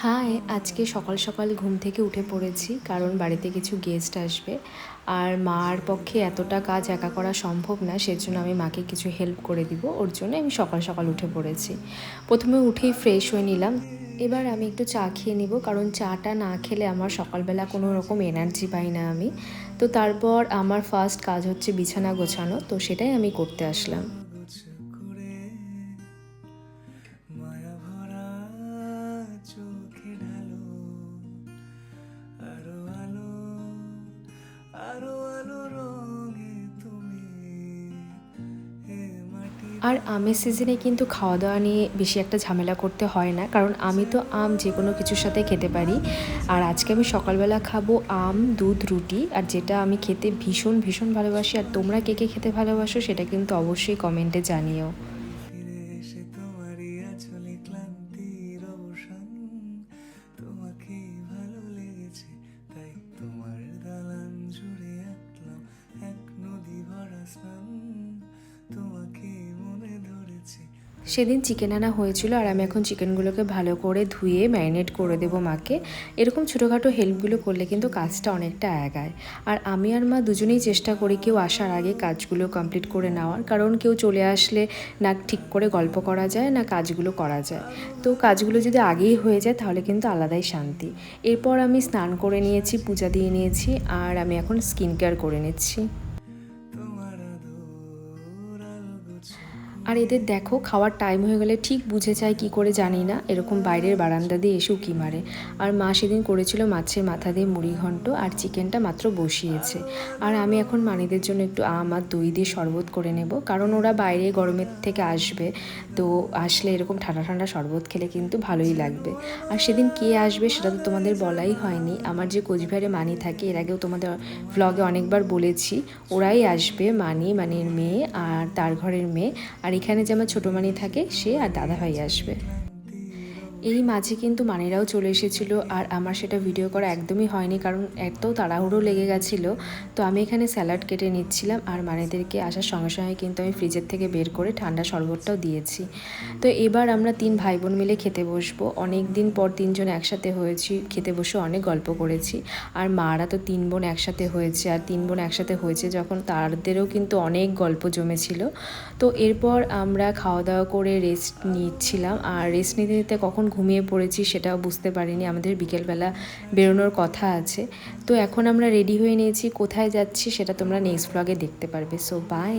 High, আজকে সকাল সকাল ঘুম থেকে উঠে পড়েছি কারণ বাড়িতে কিছু গেস্ট আসবে। আর মার পক্ষে এতটা কাজ একা করা সম্ভব না, সেজন্য আমি মাকে কিছু হেল্প করে দিব। ওর জন্য আমি সকাল সকাল উঠে পড়েছি। প্রথমে উঠেই ফ্রেশ হয়ে নিলাম। এবার আমি একটু চা খেয়ে নিব, কারণ চাটা না খেলে আমার সকালবেলা কোনো রকম এনার্জি পাই না আমি। তো তারপর আমার ফার্স্ট কাজ হচ্ছে বিছানা গোছানো, তো সেটাই আমি করতে আসলাম। মায়া ভরা চোখে ঢালো আরো আলো, আরো আলো রঙে তুমি। আর আমের সিজনে কিন্তু খাওয়া দাওয়া নিয়ে বেশি একটা ঝামেলা করতে হয় না, কারণ আমি তো আম যে কোনো কিছুর সাথে খেতে পারি। আর আজকে আমি সকালবেলা খাবো আম, দুধ, রুটি। আর যেটা আমি খেতে ভীষণ ভীষণ ভালোবাসি। আর তোমরা কে কে খেতে ভালোবাসো সেটা কিন্তু অবশ্যই কমেন্টে জানিও। সেদিন চিকেন আনা হয়েছিল, আর আমি এখন চিকেনগুলোকে ভালো করে ধুয়ে ম্যারিনেট করে দেবো মাকে। এরকম ছোটোখাটো হেল্পগুলো করলে কিন্তু কাজটা অনেকটা এগায়। আর আমি আর মা দুজনেই চেষ্টা করি কেউ আসার আগে কাজগুলো কমপ্লিট করে নেওয়ার, কারণ কেউ চলে আসলে না ঠিক করে গল্প করা যায় না কাজগুলো করা যায়। তো কাজগুলো যদি আগেই হয়ে যায় তাহলে কিন্তু আলাদাই শান্তি। এরপর আমি স্নান করে নিয়েছি, পূজা দিয়ে নিয়েছি, আর আমি এখন স্কিন কেয়ার করে নিচ্ছি। আর এদের দেখো, খাওয়ার টাইম হয়ে গেলে ঠিক বুঝে যায় কি করে জানি না, এরকম বাইরের বারান্দা দিয়ে এসে উঁকি মারে। আর মা সেদিন করেছিল মাছের মাথা দিয়ে মুড়ি ঘন্ট, আর চিকেনটা মাত্র বসিয়েছে। আর আমি এখন মানিদের জন্য একটু আম আর দই দিয়ে শরবত করে নেব, কারণ ওরা বাইরে গরমের থেকে আসবে। তো আসলে এরকম ঠান্ডা ঠান্ডা শরবত খেলে কিন্তু ভালোই লাগবে। আর সেদিন কে আসবে সেটা তো তোমাদের বলাই হয়নি। আমার যে কোচবিহারে মানি থাকে, এর আগেও তোমাদের ভ্লগে অনেকবার বলেছি, ওরাই আসবে, মানির মেয়ে আর তার ঘরের মেয়ে। আর এখানে যে আমার ছোটো মানি থাকে সে আর দাদাভাই আসবে। এই মাঝে কিন্তু মানিরাও চলে এসেছিলো, আর আমার সেটা ভিডিও করা একদমই হয়নি, কারণ এত তাড়াহুড়ো লেগে গেছিলো। তো আমি এখানে স্যালাড কেটে নিচ্ছিলাম, আর মানিদেরকে আসার সঙ্গে সঙ্গে কিন্তু আমি ফ্রিজের থেকে বের করে ঠান্ডা শরবতটাও দিয়েছি। তো এবার আমরা 3 ভাই বোন মিলে খেতে বসবো। অনেক দিন পর 3 জন একসাথে হয়েছি, খেতে বসে অনেক গল্প করেছি। আর মারা তো 3 বোন একসাথে হয়েছে, আর 3 বোন একসাথে হয়েছে যখন তাদেরও কিন্তু অনেক গল্প জমেছিল। তো এরপর আমরা খাওয়া দাওয়া করে রেস্ট নিচ্ছিলাম, আর রেস্ট নিতে নিতে কখন ঘুমিয়ে পড়েছি সেটাও বুঝতে পারিনি। আমাদের বিকেলবেলা বেরোনোর কথা আছে। তো এখন আমরা রেডি হয়ে নিয়েছি, কোথায় যাচ্ছি সেটা তোমরা নেক্সট ব্লগে দেখতে পারবে। So by.